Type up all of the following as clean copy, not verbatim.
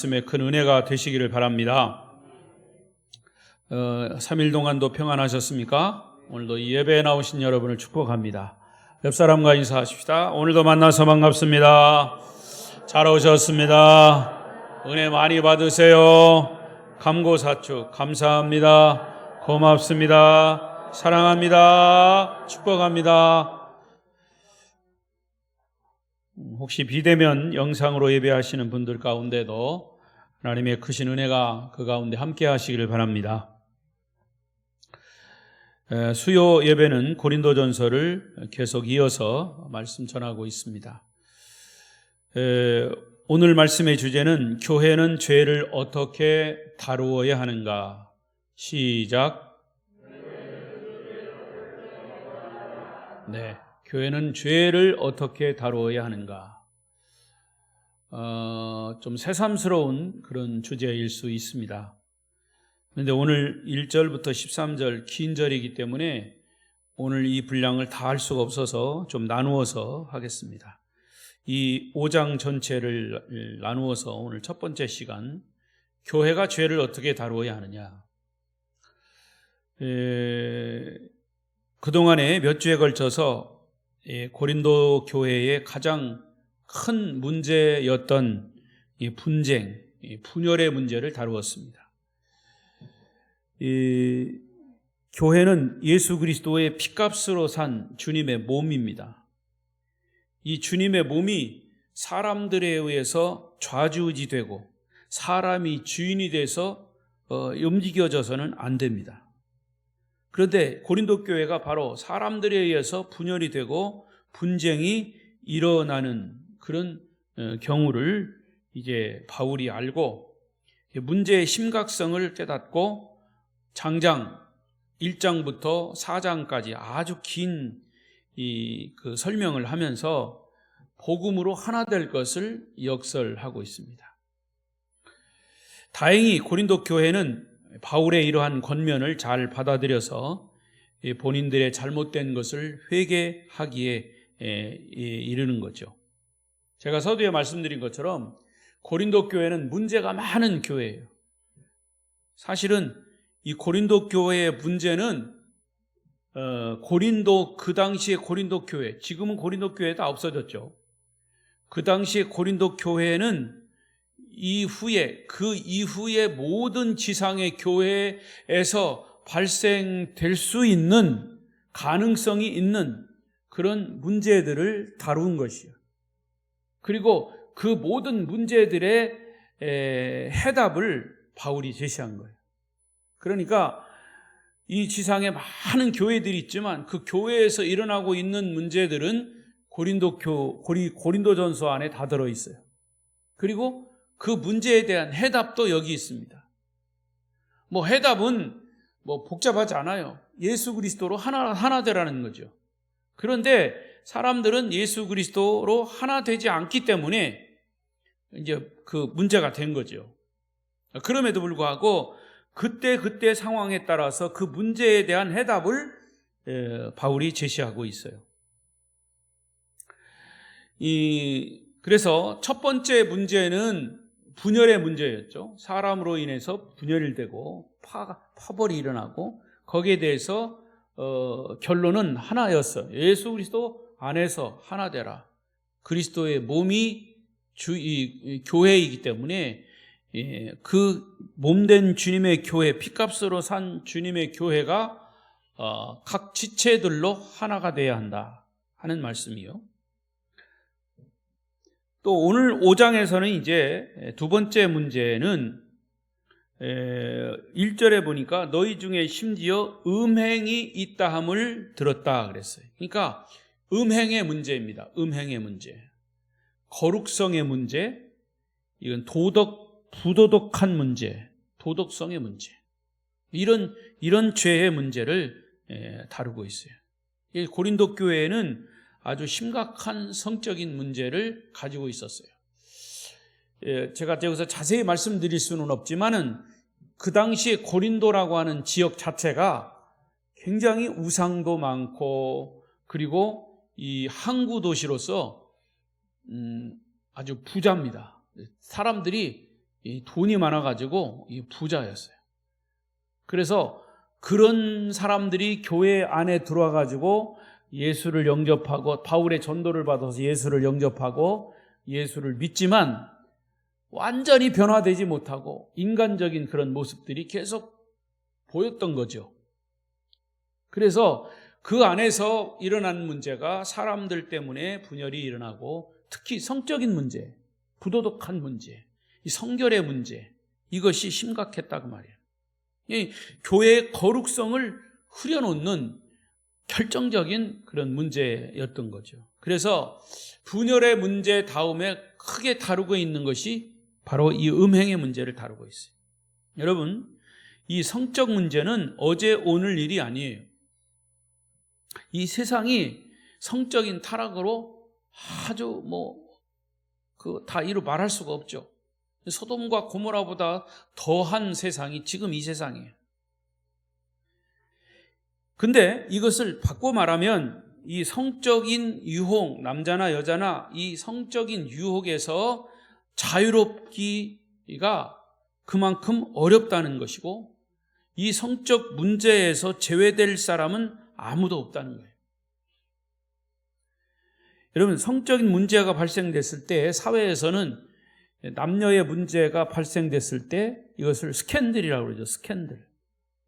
말씀에 큰 은혜가 되시기를 바랍니다. 3일 동안도 평안하셨습니까? 오늘도 이 예배에 나오신 여러분을 축복합니다. 옆 사람과 인사하십시다. 오늘도 만나서 반갑습니다. 잘 오셨습니다. 은혜 많이 받으세요. 감고사축 감사합니다. 고맙습니다. 사랑합니다. 축복합니다. 혹시 비대면 영상으로 예배하시는 분들 가운데도 하나님의 크신 은혜가 그 가운데 함께 하시기를 바랍니다. 수요 예배는 고린도전서를 계속 이어서 말씀 전하고 있습니다. 오늘 말씀의 주제는 교회는 죄를 어떻게 다루어야 하는가. 시작. 네. 교회는 죄를 어떻게 다루어야 하는가. 좀 새삼스러운 그런 주제일 수 있습니다. 그런데 오늘 1절부터 13절 긴 절이기 때문에 오늘 이 분량을 다 할 수가 없어서 좀 나누어서 하겠습니다. 이 5장 전체를 나누어서 오늘 첫 번째 시간, 교회가 죄를 어떻게 다루어야 하느냐. 그동안에 몇 주에 걸쳐서 고린도 교회의 가장 큰 문제였던 이 분쟁, 분열의 문제를 다루었습니다. 교회는 예수 그리스도의 피값으로 산 주님의 몸입니다. 이 주님의 몸이 사람들에 의해서 좌지우지되고 사람이 주인이 돼서 움직여져서는 안 됩니다. 그런데 고린도 교회가 바로 사람들에 의해서 분열이 되고 분쟁이 일어나는 그런 경우를 이제 바울이 알고 문제의 심각성을 깨닫고 장장 1장부터 4장까지 아주 긴 그 설명을 하면서 복음으로 하나 될 것을 역설하고 있습니다. 다행히 고린도 교회는 바울의 이러한 권면을 잘 받아들여서 본인들의 잘못된 것을 회개하기에 이르는 거죠. 제가 서두에 말씀드린 것처럼 고린도 교회는 문제가 많은 교회예요. 사실은 이 고린도 교회의 문제는 그 당시의 고린도 교회, 지금은 고린도 교회 다 없어졌죠. 그 당시의 고린도 교회는 그 이후에 모든 지상의 교회에서 발생될 수 있는 가능성이 있는 그런 문제들을 다룬 것이요. 그리고 그 모든 문제들의 해답을 바울이 제시한 거예요. 그러니까 이 지상에 많은 교회들이 있지만 그 교회에서 일어나고 있는 문제들은 고린도전서 안에 다 들어있어요. 그리고 그 문제에 대한 해답도 여기 있습니다. 해답은 복잡하지 않아요. 예수 그리스도로 하나 되라는 거죠. 그런데 사람들은 예수 그리스도로 하나 되지 않기 때문에 이제 그 문제가 된 거죠. 그럼에도 불구하고 그때 상황에 따라서 그 문제에 대한 해답을 바울이 제시하고 있어요. 그래서 첫 번째 문제는 분열의 문제였죠. 사람으로 인해서 분열이 되고 파벌이 일어나고 거기에 대해서 결론은 하나였어요. 예수 그리스도 안에서 하나 되라. 그리스도의 몸이 교회이기 때문에 그 몸된 주님의 교회, 피값으로 산 주님의 교회가 각 지체들로 하나가 돼야 한다 하는 말씀이요. 또 오늘 5장에서는 이제 두 번째 문제는 1절에 보니까 너희 중에 심지어 음행이 있다함을 들었다 그랬어요. 그러니까 음행의 문제입니다. 음행의 문제. 거룩성의 문제, 이건 부도덕한 문제, 도덕성의 문제. 이런 죄의 문제를 다루고 있어요. 이 고린도 교회는 아주 심각한 성적인 문제를 가지고 있었어요. 제가 여기서 자세히 말씀드릴 수는 없지만은 그 당시에 고린도라고 하는 지역 자체가 굉장히 우상도 많고 그리고 이 항구 도시로서 아주 부자입니다. 사람들이 이 돈이 많아가지고 이 부자였어요. 그래서 그런 사람들이 교회 안에 들어와가지고 예수를 영접하고 바울의 전도를 받아서 예수를 영접하고 예수를 믿지만 완전히 변화되지 못하고 인간적인 그런 모습들이 계속 보였던 거죠. 그래서 그 안에서 일어난 문제가 사람들 때문에 분열이 일어나고 특히 성적인 문제, 부도덕한 문제, 이 성결의 문제, 이것이 심각했다고 말이에요. 이 교회의 거룩성을 흐려놓는 결정적인 그런 문제였던 거죠. 그래서 분열의 문제 다음에 크게 다루고 있는 것이 바로 이 음행의 문제를 다루고 있어요. 여러분, 이 성적 문제는 어제 오늘 일이 아니에요. 이 세상이 성적인 타락으로 아주 다 이루 말할 수가 없죠. 소돔과 고모라보다 더한 세상이 지금 이 세상이에요. 근데 이것을 바꿔 말하면 이 성적인 유혹, 남자나 여자나 이 성적인 유혹에서 자유롭기가 그만큼 어렵다는 것이고 이 성적 문제에서 제외될 사람은 아무도 없다는 거예요. 여러분, 성적인 문제가 발생됐을 때 사회에서는 남녀의 문제가 발생됐을 때 이것을 스캔들이라고 그러죠. 스캔들.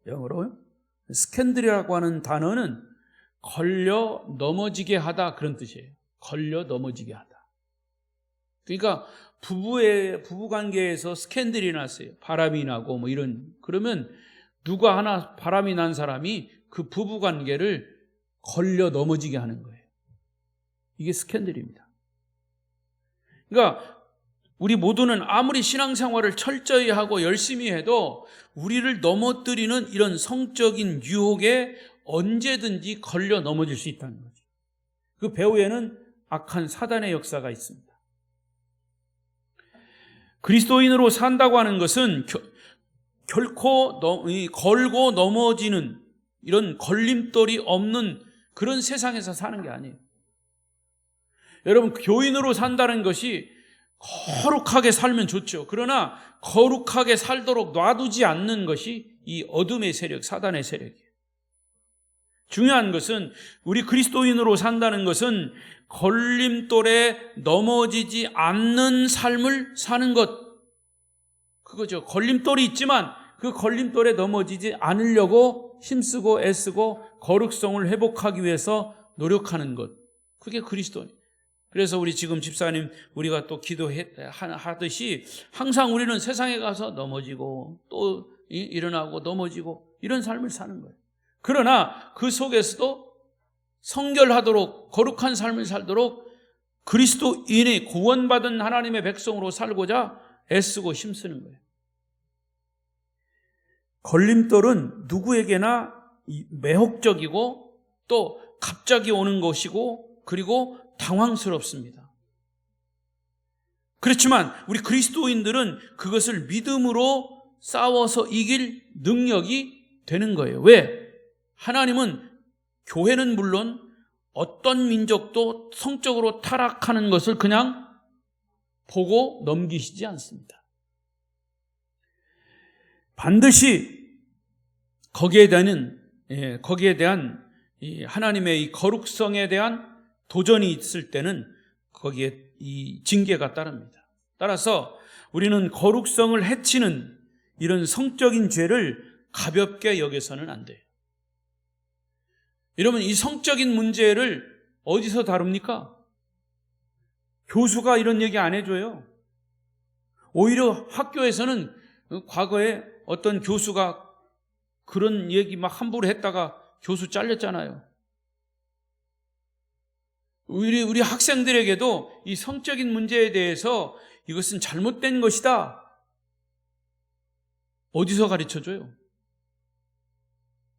영어로 스캔들이라고 하는 단어는 걸려 넘어지게 하다, 그런 뜻이에요. 걸려 넘어지게 하다. 그러니까 부부관계에서 스캔들이 났어요. 바람이 나고 그러면 누가 하나 바람이 난 사람이 그 부부관계를 걸려 넘어지게 하는 거예요. 이게 스캔들입니다. 그러니까 우리 모두는 아무리 신앙생활을 철저히 하고 열심히 해도 우리를 넘어뜨리는 이런 성적인 유혹에 언제든지 걸려 넘어질 수 있다는 거죠. 그 배후에는 악한 사단의 역사가 있습니다. 그리스도인으로 산다고 하는 것은 결코 걸고 넘어지는 이런 걸림돌이 없는 그런 세상에서 사는 게 아니에요. 여러분, 교인으로 산다는 것이 거룩하게 살면 좋죠. 그러나 거룩하게 살도록 놔두지 않는 것이 이 어둠의 세력, 사단의 세력이에요. 중요한 것은 우리 그리스도인으로 산다는 것은 걸림돌에 넘어지지 않는 삶을 사는 것, 그거죠. 걸림돌이 있지만 그 걸림돌에 넘어지지 않으려고 힘쓰고 애쓰고 거룩성을 회복하기 위해서 노력하는 것, 그게 그리스도인. 그래서 우리 지금 집사님 우리가 또 기도하듯이 항상 우리는 세상에 가서 넘어지고 또 일어나고 넘어지고 이런 삶을 사는 거예요. 그러나 그 속에서도 성결하도록 거룩한 삶을 살도록 그리스도인이 구원받은 하나님의 백성으로 살고자 애쓰고 힘쓰는 거예요. 걸림돌은 누구에게나 매혹적이고 또 갑자기 오는 것이고 그리고 당황스럽습니다. 그렇지만 우리 그리스도인들은 그것을 믿음으로 싸워서 이길 능력이 되는 거예요. 왜? 하나님은 교회는 물론 어떤 민족도 성적으로 타락하는 것을 그냥 보고 넘기시지 않습니다. 반드시 거기에 대한 이 하나님의 이 거룩성에 대한 도전이 있을 때는 거기에 이 징계가 따릅니다. 따라서 우리는 거룩성을 해치는 이런 성적인 죄를 가볍게 여겨서는 안 돼요. 여러분, 이 성적인 문제를 어디서 다룹니까? 교수가 이런 얘기 안 해줘요. 오히려 학교에서는 과거에 어떤 교수가 그런 얘기 막 함부로 했다가 교수 잘렸잖아요. 우리 학생들에게도 이 성적인 문제에 대해서 이것은 잘못된 것이다. 어디서 가르쳐줘요?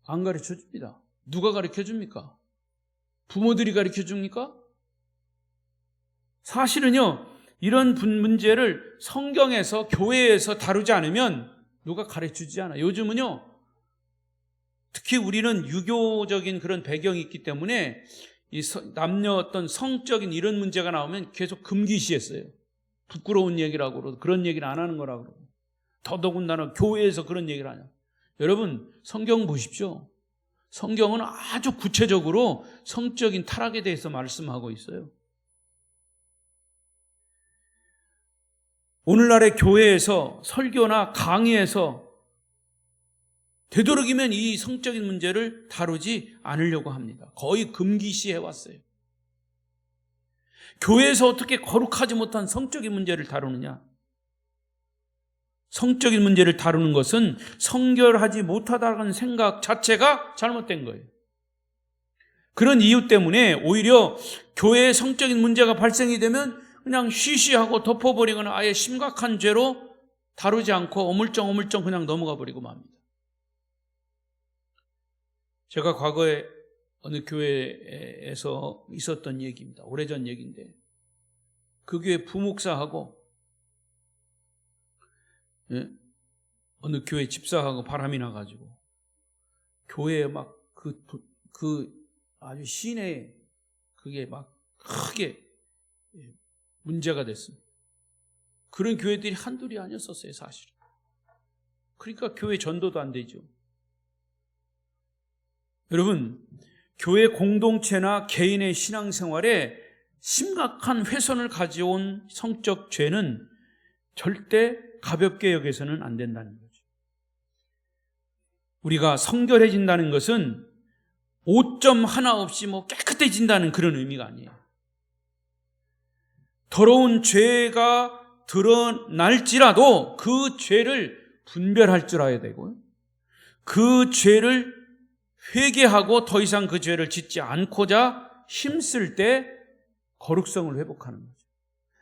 안 가르쳐줍니다. 누가 가르쳐줍니까? 부모들이 가르쳐줍니까? 사실은요, 이런 문제를 성경에서 교회에서 다루지 않으면 누가 가르쳐주지 않아요. 요즘은요, 특히 우리는 유교적인 그런 배경이 있기 때문에 이 남녀 어떤 성적인 이런 문제가 나오면 계속 금기시했어요. 부끄러운 얘기라고 그러고 그런 얘기를 안 하는 거라고 그러고. 더더군다나 교회에서 그런 얘기를 하냐. 여러분, 성경 보십시오. 성경은 아주 구체적으로 성적인 타락에 대해서 말씀하고 있어요. 오늘날의 교회에서 설교나 강의에서 되도록이면 이 성적인 문제를 다루지 않으려고 합니다. 거의 금기시해 왔어요. 교회에서 어떻게 거룩하지 못한 성적인 문제를 다루느냐? 성적인 문제를 다루는 것은 성결하지 못하다는 생각 자체가 잘못된 거예요. 그런 이유 때문에 오히려 교회에 성적인 문제가 발생이 되면 그냥 쉬쉬하고 덮어버리거나 아예 심각한 죄로 다루지 않고 어물쩡 그냥 넘어가 버리고 맙니다. 제가 과거에 어느 교회에서 있었던 얘기입니다. 오래전 얘기인데 그 교회 부목사하고 어느 교회 집사하고 바람이 나가지고 교회에 막 그 아주 시내에 그게 막 크게 문제가 됐습니다. 그런 교회들이 한둘이 아니었었어요, 사실. 그러니까 교회 전도도 안 되죠. 여러분, 교회 공동체나 개인의 신앙생활에 심각한 훼손을 가져온 성적 죄는 절대 가볍게 여겨서는 안 된다는 거죠. 우리가 성결해진다는 것은 오점 하나 없이 깨끗해진다는 그런 의미가 아니에요. 더러운 죄가 드러날지라도 그 죄를 분별할 줄 알아야 되고요. 그 죄를 회개하고 더 이상 그 죄를 짓지 않고자 힘쓸 때 거룩성을 회복하는 거죠.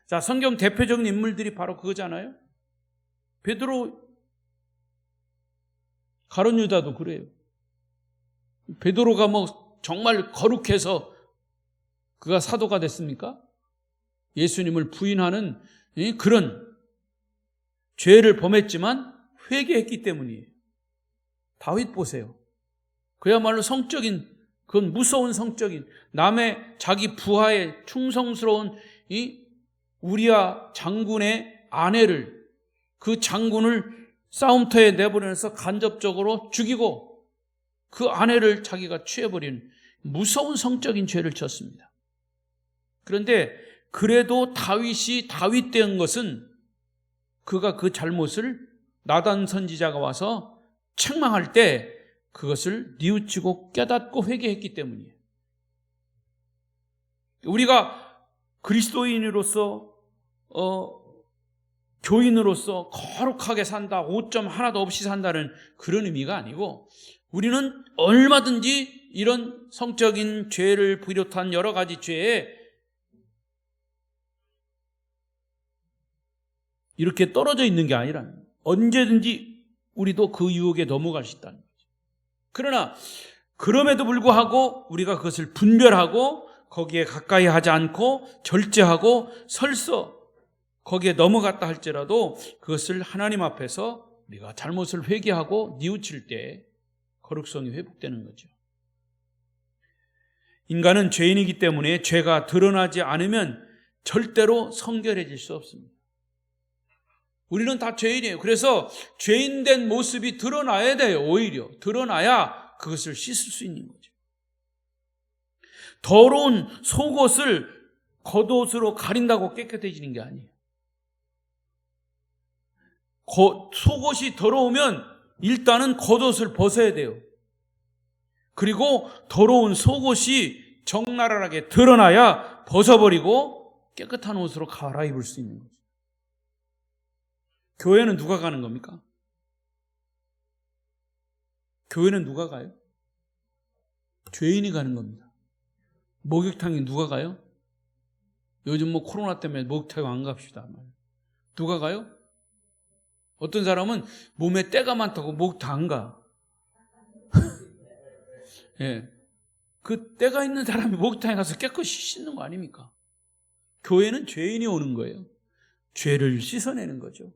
자, 성경 대표적인 인물들이 바로 그거잖아요. 베드로, 가룟 유다도 그래요. 베드로가 정말 거룩해서 그가 사도가 됐습니까? 예수님을 부인하는 그런 죄를 범했지만 회개했기 때문이에요. 다윗 보세요. 그야말로 성적인, 그건 무서운 성적인, 남의 자기 부하에 충성스러운 이 우리야 장군의 아내를, 그 장군을 싸움터에 내보내서 간접적으로 죽이고 그 아내를 자기가 취해버리는 무서운 성적인 죄를 졌습니다. 그런데 그래도 다윗이 다윗된 것은 그가 그 잘못을 나단 선지자가 와서 책망할 때 그것을 뉘우치고 깨닫고 회개했기 때문이에요. 우리가 그리스도인으로서 교인으로서 거룩하게 산다, 오점 하나도 없이 산다는 그런 의미가 아니고 우리는 얼마든지 이런 성적인 죄를 비롯한 여러 가지 죄에 이렇게 떨어져 있는 게 아니라 언제든지 우리도 그 유혹에 넘어갈 수 있다는 거죠. 그러나 그럼에도 불구하고 우리가 그것을 분별하고 거기에 가까이 하지 않고 절제하고 설서 거기에 넘어갔다 할지라도 그것을 하나님 앞에서 우리가 잘못을 회개하고 뉘우칠 때 거룩성이 회복되는 거죠. 인간은 죄인이기 때문에 죄가 드러나지 않으면 절대로 성결해질 수 없습니다. 우리는 다 죄인이에요. 그래서 죄인된 모습이 드러나야 돼요. 오히려 드러나야 그것을 씻을 수 있는 거죠. 더러운 속옷을 겉옷으로 가린다고 깨끗해지는 게 아니에요. 속옷이 더러우면 일단은 겉옷을 벗어야 돼요. 그리고 더러운 속옷이 적나라하게 드러나야 벗어버리고 깨끗한 옷으로 갈아입을 수 있는 거죠. 교회는 누가 가는 겁니까? 교회는 누가 가요? 죄인이 가는 겁니다. 목욕탕에 누가 가요? 요즘 코로나 때문에 목욕탕 안 갑시다. 누가 가요? 어떤 사람은 몸에 때가 많다고 목욕탕 안 가. 예. 그 때가 있는 사람이 목욕탕에 가서 깨끗이 씻는 거 아닙니까? 교회는 죄인이 오는 거예요. 죄를 씻어내는 거죠.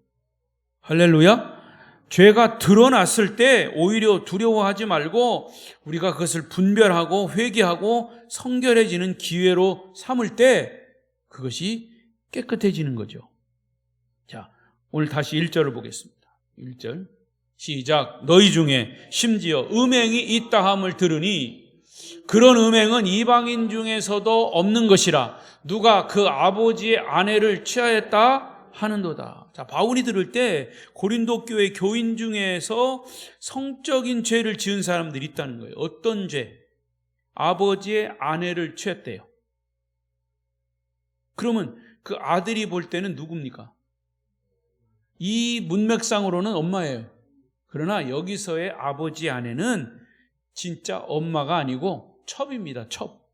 할렐루야. 죄가 드러났을 때 오히려 두려워하지 말고 우리가 그것을 분별하고 회개하고 성결해지는 기회로 삼을 때 그것이 깨끗해지는 거죠. 자, 오늘 다시 1절을 보겠습니다. 1절 시작. 너희 중에 심지어 음행이 있다 함을 들으니 그런 음행은 이방인 중에서도 없는 것이라 누가 그 아버지의 아내를 취하였다 하는도다. 자, 바울이 들을 때 고린도 교회 교인 중에서 성적인 죄를 지은 사람들이 있다는 거예요. 어떤 죄? 아버지의 아내를 취했대요. 그러면 그 아들이 볼 때는 누굽니까? 이 문맥상으로는 엄마예요. 그러나 여기서의 아버지 아내는 진짜 엄마가 아니고 첩입니다. 첩.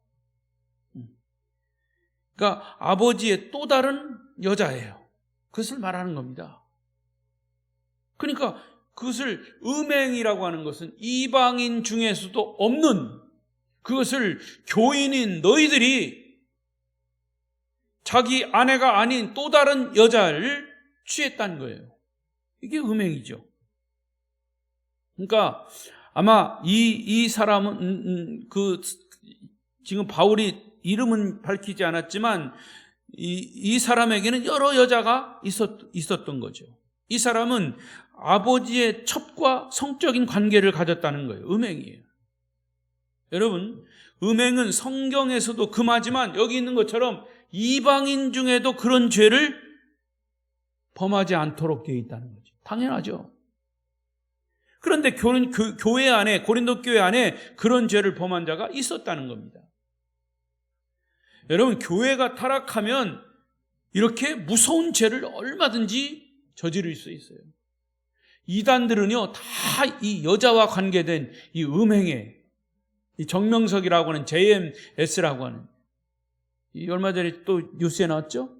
그러니까 아버지의 또 다른 여자예요. 그것을 말하는 겁니다. 그러니까 그것을 음행이라고 하는 것은 이방인 중에서도 없는 그것을 교인인 너희들이 자기 아내가 아닌 또 다른 여자를 취했다는 거예요. 이게 음행이죠. 그러니까 아마 이 사람은 지금 바울이 이름은 밝히지 않았지만 이 사람에게는 여러 여자가 있었던 거죠. 이 사람은 아버지의 첩과 성적인 관계를 가졌다는 거예요. 음행이에요. 여러분, 음행은 성경에서도 금하지만 여기 있는 것처럼 이방인 중에도 그런 죄를 범하지 않도록 되어 있다는 거죠. 당연하죠. 그런데 교회 안에, 고린도 교회 안에 그런 죄를 범한 자가 있었다는 겁니다. 여러분, 교회가 타락하면 이렇게 무서운 죄를 얼마든지 저지를 수 있어요. 이단들은요, 다 이 여자와 관계된 이 음행에, 이 정명석이라고 하는 JMS라고 하는, 이 얼마 전에 또 뉴스에 나왔죠?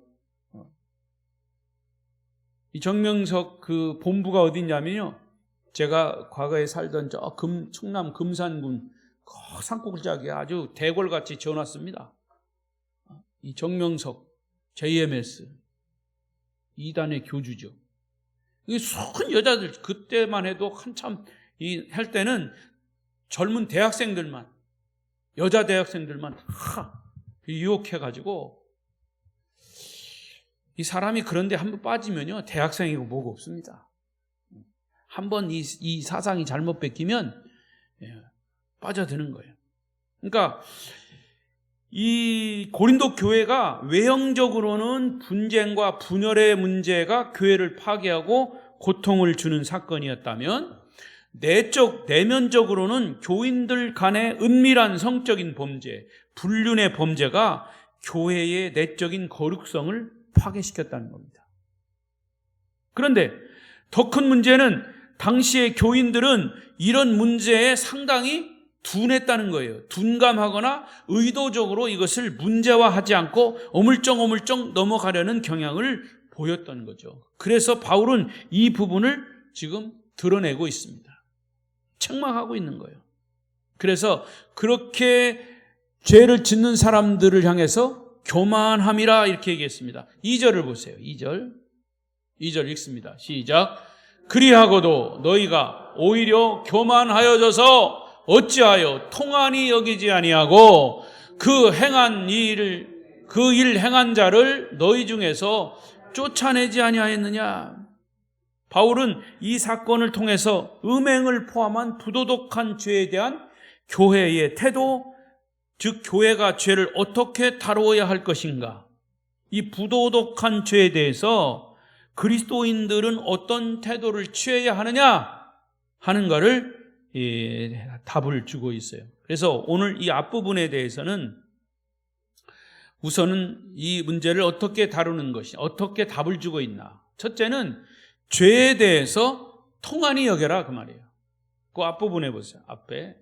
이 정명석 그 본부가 어디냐면요, 제가 과거에 살던 저 충남 금산군 산골짜기에 아주 대궐같이 지어놨습니다. 이 정명석 JMS 이단의 교주죠. 이 수많은 여자들, 그때만 해도 한참 할 때는 젊은 대학생들만, 여자 대학생들만 다 유혹해가지고, 이 사람이 그런데 한번 빠지면요, 대학생이고 뭐고 없습니다. 한번 이 사상이 잘못 뺏기면 빠져드는 거예요. 그러니까 이 고린도 교회가 외형적으로는 분쟁과 분열의 문제가 교회를 파괴하고 고통을 주는 사건이었다면, 내면적으로는 교인들 간의 은밀한 성적인 범죄, 불륜의 범죄가 교회의 내적인 거룩성을 파괴시켰다는 겁니다. 그런데 더 큰 문제는 당시의 교인들은 이런 문제에 상당히 둔했다는 거예요. 둔감하거나 의도적으로 이것을 문제화하지 않고 어물쩡 넘어가려는 경향을 보였던 거죠. 그래서 바울은 이 부분을 지금 드러내고 있습니다. 책망하고 있는 거예요. 그래서 그렇게 죄를 짓는 사람들을 향해서 교만함이라 이렇게 얘기했습니다. 2절을 보세요. 2절 읽습니다. 시작. 그리하고도 너희가 오히려 교만하여져서 어찌하여 통한이 여기지 아니하고 그 일 행한 자를 너희 중에서 쫓아내지 아니하였느냐. 바울은 이 사건을 통해서 음행을 포함한 부도덕한 죄에 대한 교회의 태도, 즉 교회가 죄를 어떻게 다루어야 할 것인가, 이 부도덕한 죄에 대해서 그리스도인들은 어떤 태도를 취해야 하느냐 하는 것을 답을 주고 있어요. 그래서 오늘 이 앞부분에 대해서는 우선은 이 문제를 어떻게 다루는 것이, 어떻게 답을 주고 있나. 첫째는 죄에 대해서 통한이 여겨라, 그 말이에요. 그 앞부분에 보세요. 앞에.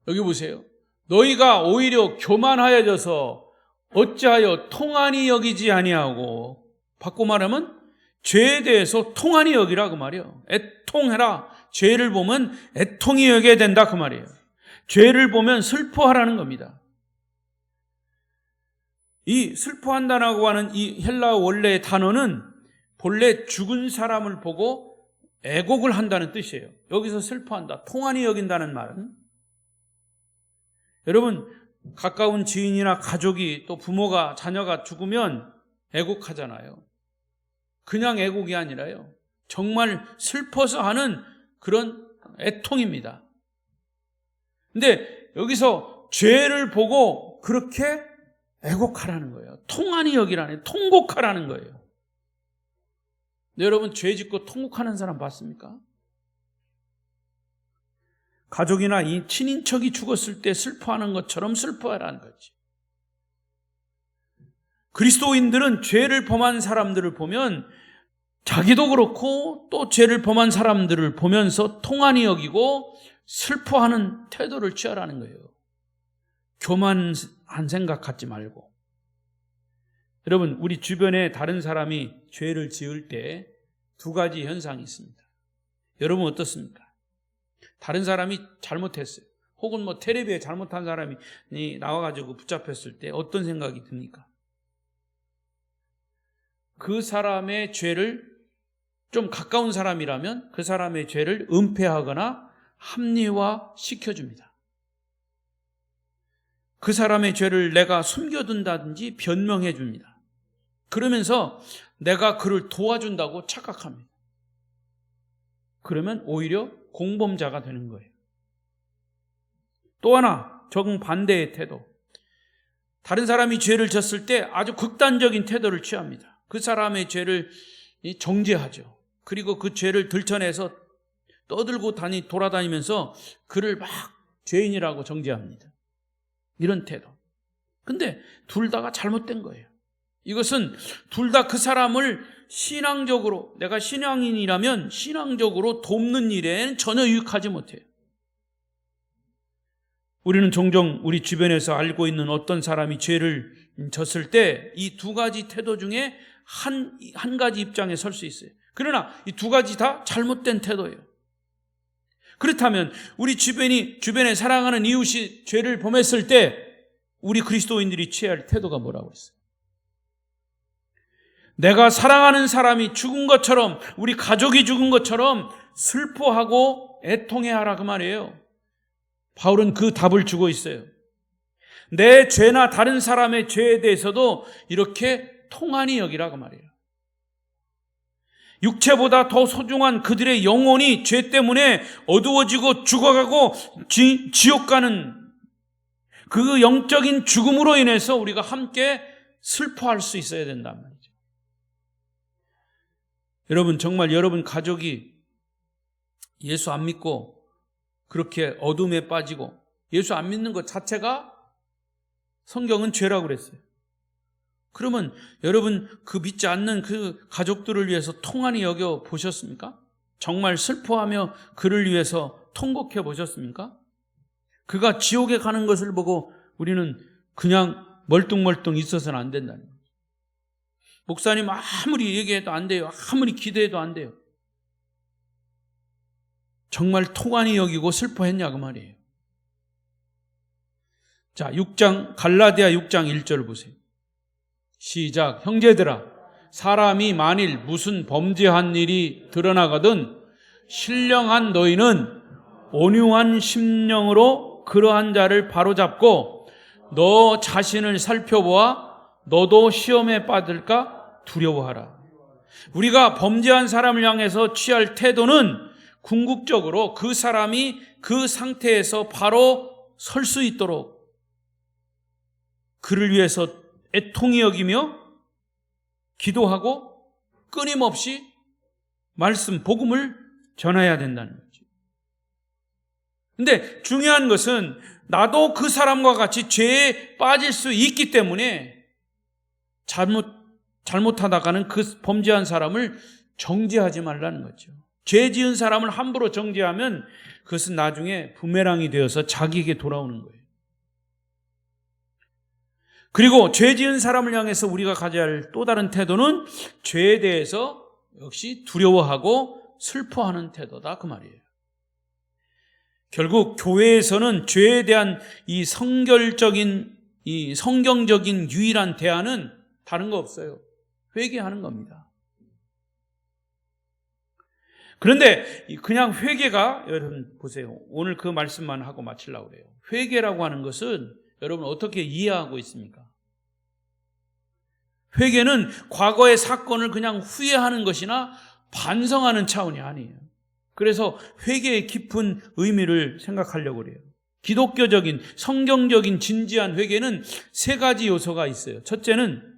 여기 보세요. 너희가 오히려 교만하여져서 어찌하여 통한이 여기지 아니하고, 바꿔 말하면 죄에 대해서 통한이 여기라, 그 말이에요. 애통해라. 죄를 보면 애통이 여겨야 된다, 그 말이에요. 죄를 보면 슬퍼하라는 겁니다. 이 슬퍼한다라고 하는 이 헬라어 원래의 단어는 본래 죽은 사람을 보고 애곡을 한다는 뜻이에요. 여기서 슬퍼한다, 통한이 여긴다는 말은, 여러분 가까운 지인이나 가족이, 또 부모가, 자녀가 죽으면 애곡하잖아요. 그냥 애곡이 아니라요, 정말 슬퍼서 하는 그런 애통입니다. 근데 여기서 죄를 보고 그렇게 애곡하라는 거예요. 통한이 여기라는, 통곡하라는 거예요. 여러분, 죄 짓고 통곡하는 사람 봤습니까? 가족이나 이 친인척이 죽었을 때 슬퍼하는 것처럼 슬퍼하라는 거지. 그리스도인들은 죄를 범한 사람들을 보면 자기도 그렇고 또 죄를 범한 사람들을 보면서 통한이 여기고 슬퍼하는 태도를 취하라는 거예요. 교만한 생각 갖지 말고. 여러분, 우리 주변에 다른 사람이 죄를 지을 때 두 가지 현상이 있습니다. 여러분 어떻습니까? 다른 사람이 잘못했어요. 혹은 텔레비에 잘못한 사람이 나와가지고 붙잡혔을 때 어떤 생각이 듭니까? 그 사람의 죄를, 좀 가까운 사람이라면 그 사람의 죄를 은폐하거나 합리화 시켜줍니다. 그 사람의 죄를 내가 숨겨둔다든지 변명해 줍니다. 그러면서 내가 그를 도와준다고 착각합니다. 그러면 오히려 공범자가 되는 거예요. 또 하나, 정반대의 태도. 다른 사람이 죄를 졌을 때 아주 극단적인 태도를 취합니다. 그 사람의 죄를 정죄하죠. 그리고 그 죄를 들춰내서 떠들고 돌아다니면서 그를 막 죄인이라고 정죄합니다. 이런 태도. 근데 둘 다가 잘못된 거예요. 이것은 둘 다 그 사람을 신앙적으로, 내가 신앙인이라면 신앙적으로 돕는 일에는 전혀 유익하지 못해요. 우리는 종종 우리 주변에서 알고 있는 어떤 사람이 죄를 졌을 때 이 두 가지 태도 중에 한 가지 입장에 설 수 있어요. 그러나 이 두 가지 다 잘못된 태도예요. 그렇다면 우리 주변에 사랑하는 이웃이 죄를 범했을 때 우리 그리스도인들이 취해야 할 태도가 뭐라고 했어요? 내가 사랑하는 사람이 죽은 것처럼, 우리 가족이 죽은 것처럼 슬퍼하고 애통해하라, 그 말이에요. 바울은 그 답을 주고 있어요. 내 죄나 다른 사람의 죄에 대해서도 이렇게 통한이 여기라, 그 말이에요. 육체보다 더 소중한 그들의 영혼이 죄 때문에 어두워지고 죽어가고 지옥 가는 그 영적인 죽음으로 인해서 우리가 함께 슬퍼할 수 있어야 된단 말이죠. 여러분, 정말 여러분 가족이 예수 안 믿고 그렇게 어둠에 빠지고, 예수 안 믿는 것 자체가 성경은 죄라고 그랬어요. 그러면 여러분 그 믿지 않는 그 가족들을 위해서 통한이 여겨 보셨습니까? 정말 슬퍼하며 그를 위해서 통곡해 보셨습니까? 그가 지옥에 가는 것을 보고 우리는 그냥 멀뚱멀뚱 있어서는 안 된다는 거예요. 목사님 아무리 얘기해도 안 돼요. 아무리 기도해도 안 돼요. 정말 통한이 여기고 슬퍼했냐, 그 말이에요. 자, 갈라디아 6장 1절 보세요. 시작. 형제들아, 사람이 만일 무슨 범죄한 일이 드러나거든 신령한 너희는 온유한 심령으로 그러한 자를 바로잡고 너 자신을 살펴보아 너도 시험에 빠질까 두려워하라. 우리가 범죄한 사람을 향해서 취할 태도는 궁극적으로 그 사람이 그 상태에서 바로 설 수 있도록 그를 위해서 애통이 여기며 기도하고 끊임없이 말씀, 복음을 전해야 된다는 거죠. 근데 중요한 것은 나도 그 사람과 같이 죄에 빠질 수 있기 때문에 잘못하다가는 그 범죄한 사람을 정죄하지 말라는 거죠. 죄 지은 사람을 함부로 정죄하면 그것은 나중에 부메랑이 되어서 자기에게 돌아오는 거예요. 그리고 죄 지은 사람을 향해서 우리가 가져야 할 또 다른 태도는 죄에 대해서 역시 두려워하고 슬퍼하는 태도다, 그 말이에요. 결국 교회에서는 죄에 대한 이 성경적인 유일한 대안은 다른 거 없어요. 회개하는 겁니다. 그런데 그냥 회개가, 여러분 보세요. 오늘 그 말씀만 하고 마치려고 그래요. 회개라고 하는 것은 여러분 어떻게 이해하고 있습니까? 회개는 과거의 사건을 그냥 후회하는 것이나 반성하는 차원이 아니에요. 그래서 회개의 깊은 의미를 생각하려고 그래요. 기독교적인 성경적인 진지한 회개는 세 가지 요소가 있어요. 첫째는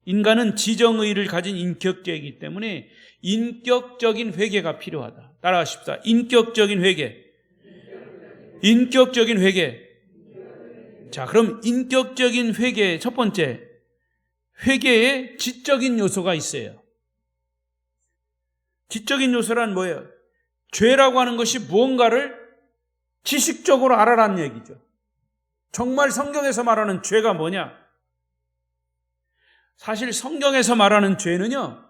인간은 지정의를 가진 인격체이기 때문에 인격적인 회개가 필요하다. 따라하십시다. 인격적인 회개. 인격적인 회개. 자, 그럼 인격적인 회개 첫 번째, 회개에 지적인 요소가 있어요. 지적인 요소란 뭐예요? 죄라고 하는 것이 무언가를 지식적으로 알아라는 얘기죠. 정말 성경에서 말하는 죄가 뭐냐? 사실 성경에서 말하는 죄는요,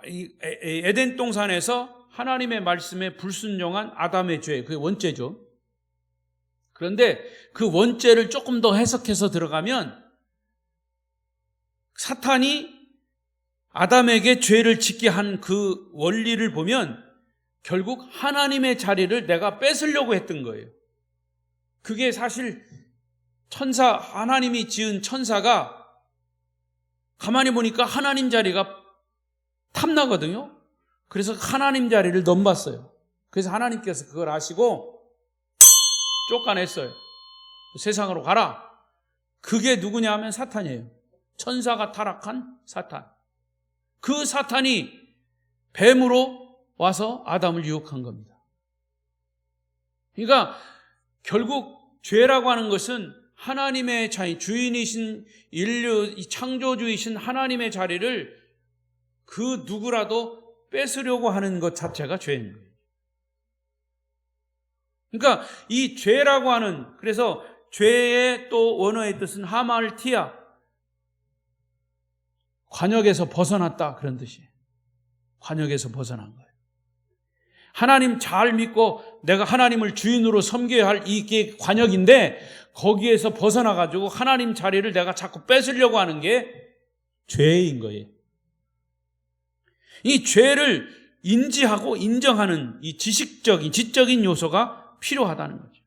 에덴 동산에서 하나님의 말씀에 불순종한 아담의 죄, 그게 원죄죠. 그런데 그 원죄를 조금 더 해석해서 들어가면 사탄이 아담에게 죄를 짓게 한 그 원리를 보면 결국 하나님의 자리를 내가 뺏으려고 했던 거예요. 그게 사실 하나님이 지은 천사가 가만히 보니까 하나님 자리가 탐나거든요. 그래서 하나님 자리를 넘봤어요. 그래서 하나님께서 그걸 아시고 쫓아냈어요. 세상으로 가라. 그게 누구냐 하면 사탄이에요. 천사가 타락한 사탄. 그 사탄이 뱀으로 와서 아담을 유혹한 겁니다. 그러니까 결국 죄라고 하는 것은 하나님의 자리, 주인이신 인류, 창조주이신 하나님의 자리를 그 누구라도 뺏으려고 하는 것 자체가 죄인 거예요. 그러니까 이 죄라고 하는, 그래서 죄의 또 원어의 뜻은 하말티아, 관역에서 벗어났다, 그런 뜻이에요. 관역에서 벗어난 거예요. 하나님 잘 믿고 내가 하나님을 주인으로 섬겨야 할 이게 관역인데 거기에서 벗어나가지고 하나님 자리를 내가 자꾸 뺏으려고 하는 게 죄인 거예요. 이 죄를 인지하고 인정하는 이 지적인 요소가 필요하다는 거죠.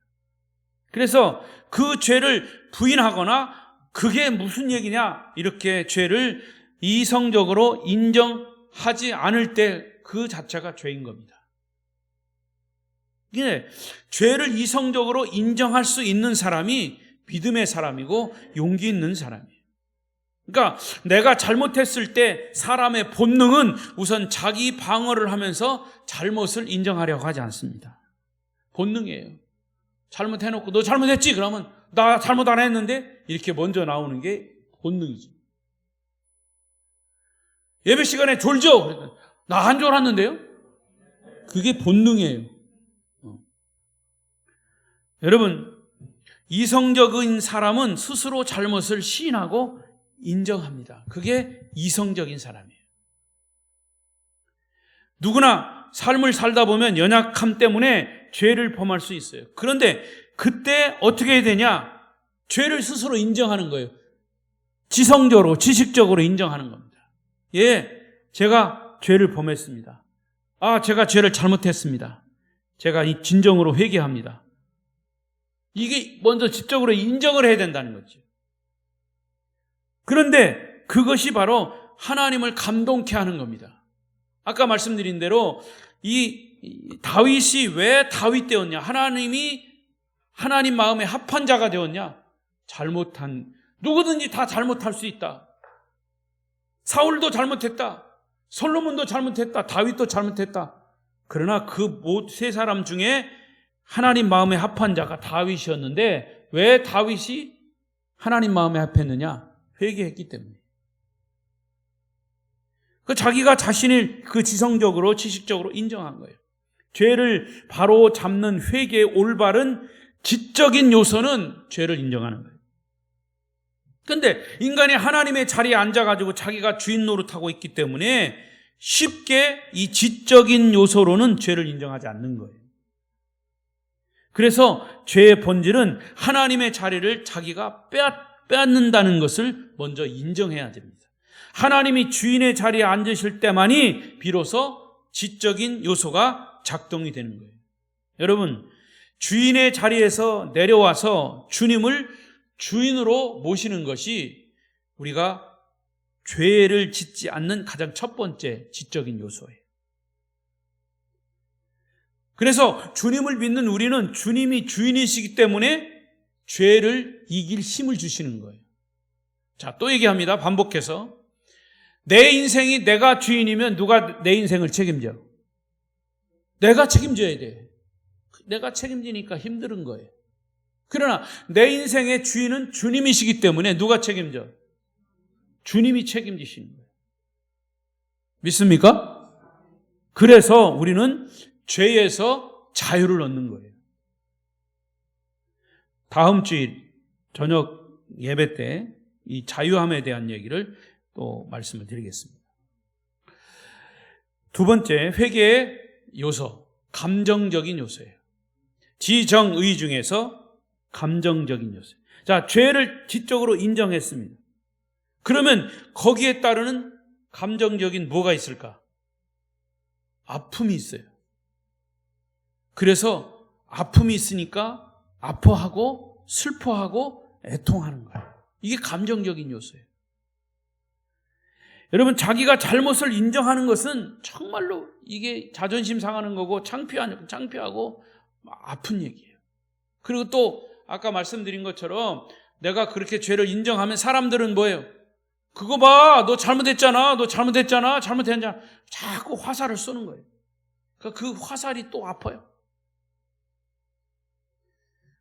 그래서 그 죄를 부인하거나 그게 무슨 얘기냐, 이렇게 죄를 이성적으로 인정하지 않을 때 그 자체가 죄인 겁니다. 이게 죄를 이성적으로 인정할 수 있는 사람이 믿음의 사람이고 용기 있는 사람이에요. 그러니까 내가 잘못했을 때 사람의 본능은 우선 자기 방어를 하면서 잘못을 인정하려고 하지 않습니다. 본능이에요. 잘못해놓고 너 잘못했지? 그러면 나 잘못 안 했는데? 이렇게 먼저 나오는 게 본능이지. 예배 시간에 졸죠? 나 안 졸았는데요? 그게 본능이에요. 여러분, 이성적인 사람은 스스로 잘못을 시인하고 인정합니다. 그게 이성적인 사람이에요. 누구나 삶을 살다 보면 연약함 때문에 죄를 범할 수 있어요. 그런데 그때 어떻게 해야 되냐? 죄를 스스로 인정하는 거예요. 지성적으로, 지식적으로 인정하는 겁니다. 예, 제가 죄를 범했습니다. 제가 죄를 잘못했습니다. 제가 진정으로 회개합니다. 이게 먼저 지적으로 인정을 해야 된다는 거죠. 그런데 그것이 바로 하나님을 감동케 하는 겁니다. 아까 말씀드린 대로 이 다윗이 왜 다윗 되었냐? 하나님이 하나님 마음에 합한 자가 되었냐? 누구든지 다 잘못할 수 있다. 사울도 잘못했다. 솔로몬도 잘못했다. 다윗도 잘못했다. 그러나 그 세 사람 중에 하나님 마음에 합한 자가 다윗이었는데 왜 다윗이 하나님 마음에 합했느냐? 회개했기 때문에. 자기가 자신을 그 지성적으로 지식적으로 인정한 거예요. 죄를 바로 잡는 회개의 올바른 지적인 요소는 죄를 인정하는 거예요. 그런데 인간이 하나님의 자리에 앉아가지고 자기가 주인 노릇하고 있기 때문에 쉽게 이 지적인 요소로는 죄를 인정하지 않는 거예요. 그래서 죄의 본질은 하나님의 자리를 자기가 빼앗는다는 것을 먼저 인정해야 됩니다. 하나님이 주인의 자리에 앉으실 때만이 비로소 지적인 요소가 작동이 되는 거예요. 여러분, 주인의 자리에서 내려와서 주님을 주인으로 모시는 것이 우리가 죄를 짓지 않는 가장 첫 번째 지적인 요소예요. 그래서 주님을 믿는 우리는 주님이 주인이시기 때문에 죄를 이길 힘을 주시는 거예요. 자, 또 얘기합니다. 반복해서. 내 인생이 내가 주인이면 누가 내 인생을 책임져? 내가 책임져야 돼. 내가 책임지니까 힘든 거예요. 그러나 내 인생의 주인은 주님이시기 때문에 누가 책임져? 주님이 책임지시는 거예요. 믿습니까? 그래서 우리는 죄에서 자유를 얻는 거예요. 다음 주일 저녁 예배 때 이 자유함에 대한 얘기를 또 말씀을 드리겠습니다. 두 번째, 회개의 요소, 감정적인 요소예요. 지정의 중에서 감정적인 요소예요. 자, 죄를 지적으로 인정했습니다. 그러면 거기에 따르는 감정적인 뭐가 있을까? 아픔이 있어요. 그래서 아픔이 있으니까 아파하고 슬퍼하고 애통하는 거예요. 이게 감정적인 요소예요. 여러분, 자기가 잘못을 인정하는 것은 정말로 이게 자존심 상하는 거고 창피하고 아픈 얘기예요. 그리고 또 아까 말씀드린 것처럼 내가 그렇게 죄를 인정하면 사람들은 뭐예요? 그거 봐, 너 잘못했잖아, 잘못했잖아. 자꾸 화살을 쏘는 거예요. 그러니까 그 화살이 또 아파요.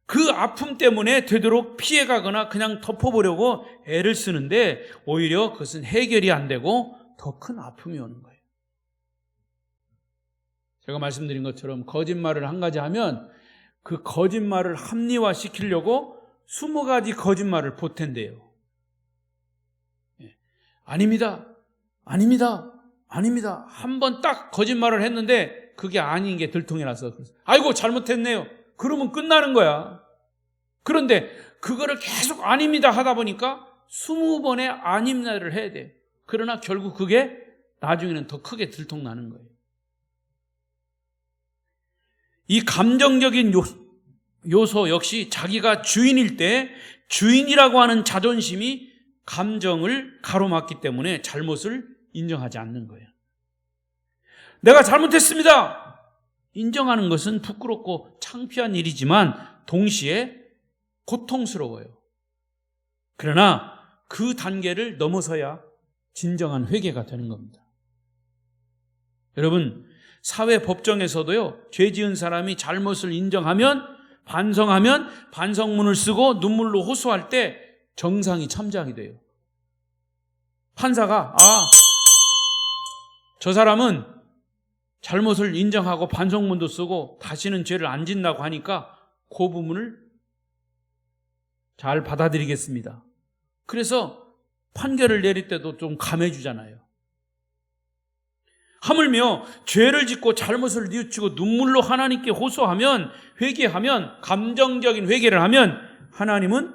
그 아픔 때문에 되도록 피해가거나 그냥 덮어보려고 애를 쓰는데 오히려 그것은 해결이 안 되고 더 큰 아픔이 오는 거예요. 제가 말씀드린 것처럼 거짓말을 한 가지 하면 그 거짓말을 합리화시키려고 20가지 거짓말을 보탠대요. 아닙니다. 한 번 딱 거짓말을 했는데 그게 아닌 게 들통이 나서 아이고 잘못했네요. 그러면 끝나는 거야. 그런데 그거를 계속 아닙니다 하다 보니까 20번의 아닙니다를 해야 돼. 그러나 결국 그게 나중에는 더 크게 들통나는 거예요. 이 감정적인 요소 역시 자기가 주인일 때 주인이라고 하는 자존심이 감정을 가로막기 때문에 잘못을 인정하지 않는 거예요. 내가 잘못했습니다. 인정하는 것은 부끄럽고 창피한 일이지만 동시에 고통스러워요. 그러나 그 단계를 넘어서야 진정한 회개가 되는 겁니다. 여러분, 사회 법정에서도요, 죄 지은 사람이 잘못을 인정하면, 반성하면 반성문을 쓰고 눈물로 호소할 때 정상이 참작이 돼요. 판사가 저 사람은 잘못을 인정하고 반성문도 쓰고 다시는 죄를 안 짓는다고 하니까 그 부분을 잘 받아들이겠습니다. 그래서 판결을 내릴 때도 좀 감해주잖아요. 하물며 죄를 짓고 잘못을 뉘우치고 눈물로 하나님께 호소하면, 회개하면, 감정적인 회개를 하면 하나님은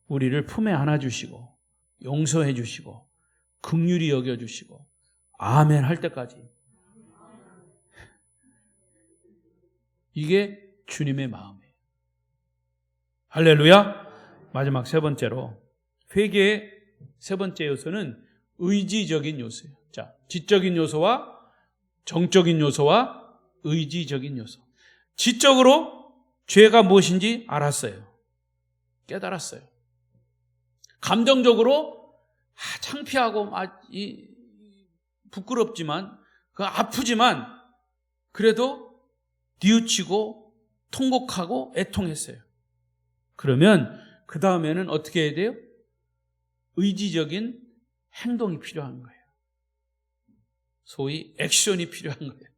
우리를 품에 안아주시고 용서해 주시고 긍휼히 여겨주시고 아멘 할 때까지, 이게 주님의 마음이에요. 할렐루야. 마지막 세 번째로, 회개의 세 번째 요소는 의지적인 요소예요. 자, 지적인 요소와 정적인 요소와 의지적인 요소. 지적으로 죄가 무엇인지 알았어요. 깨달았어요. 감정적으로 창피하고 부끄럽지만, 아프지만 그래도 뉘우치고 통곡하고 애통했어요. 그러면 그 다음에는 어떻게 해야 돼요? 의지적인 행동이 필요한 거예요. 소위 액션이 필요한 거예요.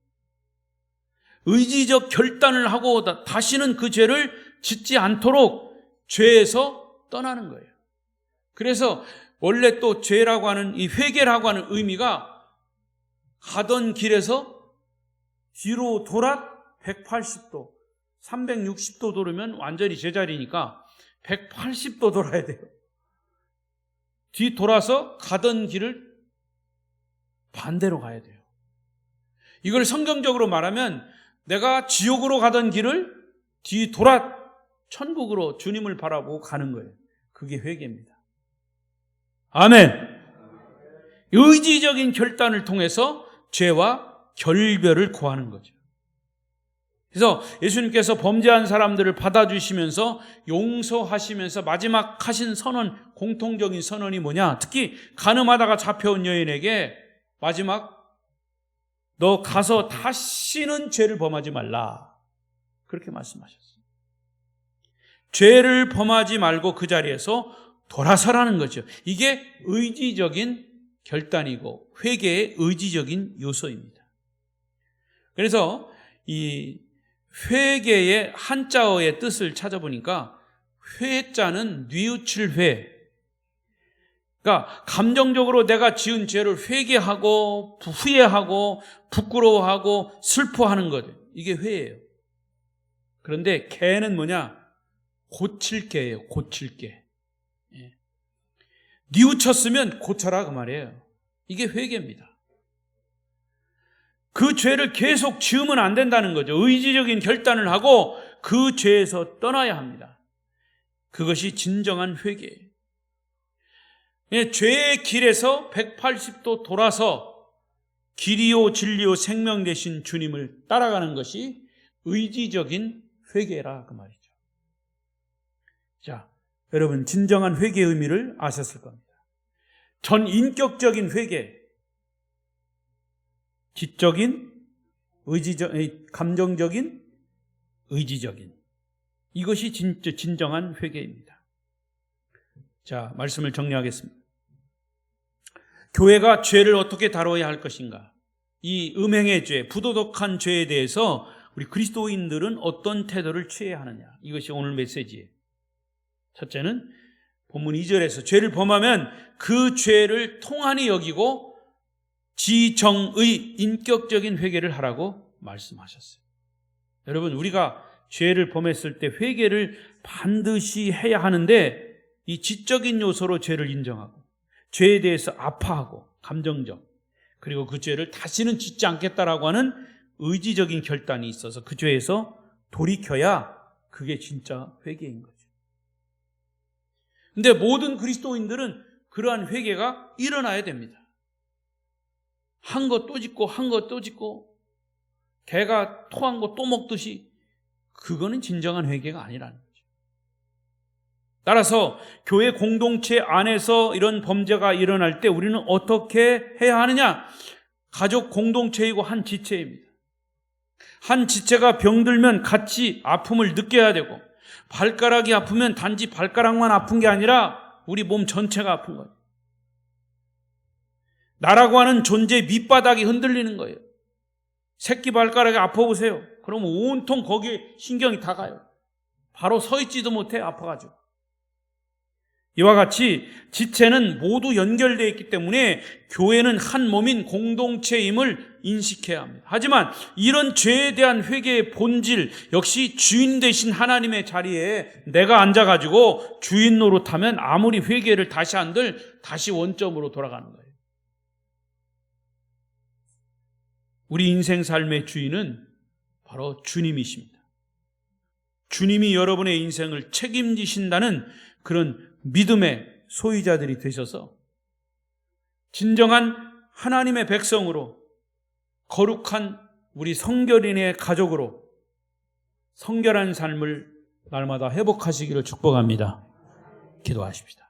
의지적 결단을 하고 다시는 그 죄를 짓지 않도록 죄에서 떠나는 거예요. 그래서 원래 또 죄라고 하는, 이 회개라고 하는 의미가 가던 길에서 뒤로 돌아 180도, 360도 돌으면 완전히 제자리니까 180도 돌아야 돼요. 뒤 돌아서 가던 길을 반대로 가야 돼요. 이걸 성경적으로 말하면 내가 지옥으로 가던 길을 뒤 돌아 천국으로 주님을 바라보고 가는 거예요. 그게 회개입니다. 아멘. 의지적인 결단을 통해서 죄와 결별을 구하는 거죠. 그래서 예수님께서 범죄한 사람들을 받아주시면서 용서하시면서 마지막 하신 선언, 공통적인 선언이 뭐냐? 특히 간음하다가 잡혀온 여인에게 마지막 너 가서 다시는 죄를 범하지 말라, 그렇게 말씀하셨어요. 죄를 범하지 말고 그 자리에서 돌아서라는 거죠. 이게 의지적인 결단이고 회개의 의지적인 요소입니다. 그래서 이 회개의 한자어의 뜻을 찾아보니까 회자는 뉘우칠 회, 그러니까 감정적으로 내가 지은 죄를 회개하고 후회하고 부끄러워하고 슬퍼하는 것, 이게 회예요. 그런데 개는 뭐냐? 고칠 개예요. 고칠 개. 뉘우쳤으면 고쳐라, 그 말이에요. 이게 회개입니다. 그 죄를 계속 지으면 안 된다는 거죠. 의지적인 결단을 하고 그 죄에서 떠나야 합니다. 그것이 진정한 회개예요. 죄의 길에서 180도 돌아서 길이요 진리요 생명 되신 주님을 따라가는 것이 의지적인 회개라, 그 말이죠. 자, 여러분, 진정한 회개의 의미를 아셨을 겁니다. 전 인격적인 회개, 지적인, 감정적인, 의지적인, 이것이 진정한 회개입니다. 자, 말씀을 정리하겠습니다. 교회가 죄를 어떻게 다뤄야 할 것인가? 이 음행의 죄, 부도덕한 죄에 대해서 우리 그리스도인들은 어떤 태도를 취해야 하느냐? 이것이 오늘 메시지예요. 첫째는 본문 2절에서 죄를 범하면 그 죄를 통한히 여기고 지정의 인격적인 회개를 하라고 말씀하셨어요. 여러분, 우리가 죄를 범했을 때 회개를 반드시 해야 하는데 이 지적인 요소로 죄를 인정하고 죄에 대해서 아파하고 감정적, 그리고 그 죄를 다시는 짓지 않겠다라고 하는 의지적인 결단이 있어서 그 죄에서 돌이켜야 그게 진짜 회개인 거죠. 근데 모든 그리스도인들은 그러한 회개가 일어나야 됩니다. 한 것 또 짓고 한 것 또 짓고 개가 토한 거 또 먹듯이, 그거는 진정한 회개가 아니라는 거죠. 따라서 교회 공동체 안에서 이런 범죄가 일어날 때 우리는 어떻게 해야 하느냐? 가족 공동체이고 한 지체입니다. 한 지체가 병들면 같이 아픔을 느껴야 되고, 발가락이 아프면 단지 발가락만 아픈 게 아니라 우리 몸 전체가 아픈 거예요. 나라고 하는 존재의 밑바닥이 흔들리는 거예요. 새끼 발가락이 아파보세요. 그러면 온통 거기에 신경이 다 가요. 바로 서 있지도 못해, 아파가지고. 이와 같이 지체는 모두 연결되어 있기 때문에 교회는 한 몸인 공동체임을 인식해야 합니다. 하지만 이런 죄에 대한 회개의 본질 역시 주인 되신 하나님의 자리에 내가 앉아가지고 주인 노릇하면 아무리 회개를 다시 한들 다시 원점으로 돌아가는 거예요. 우리 인생 삶의 주인은 바로 주님이십니다. 주님이 여러분의 인생을 책임지신다는 그런 믿음의 소유자들이 되셔서 진정한 하나님의 백성으로, 거룩한 우리 성결인의 가족으로 성결한 삶을 날마다 회복하시기를 축복합니다. 기도하십시다.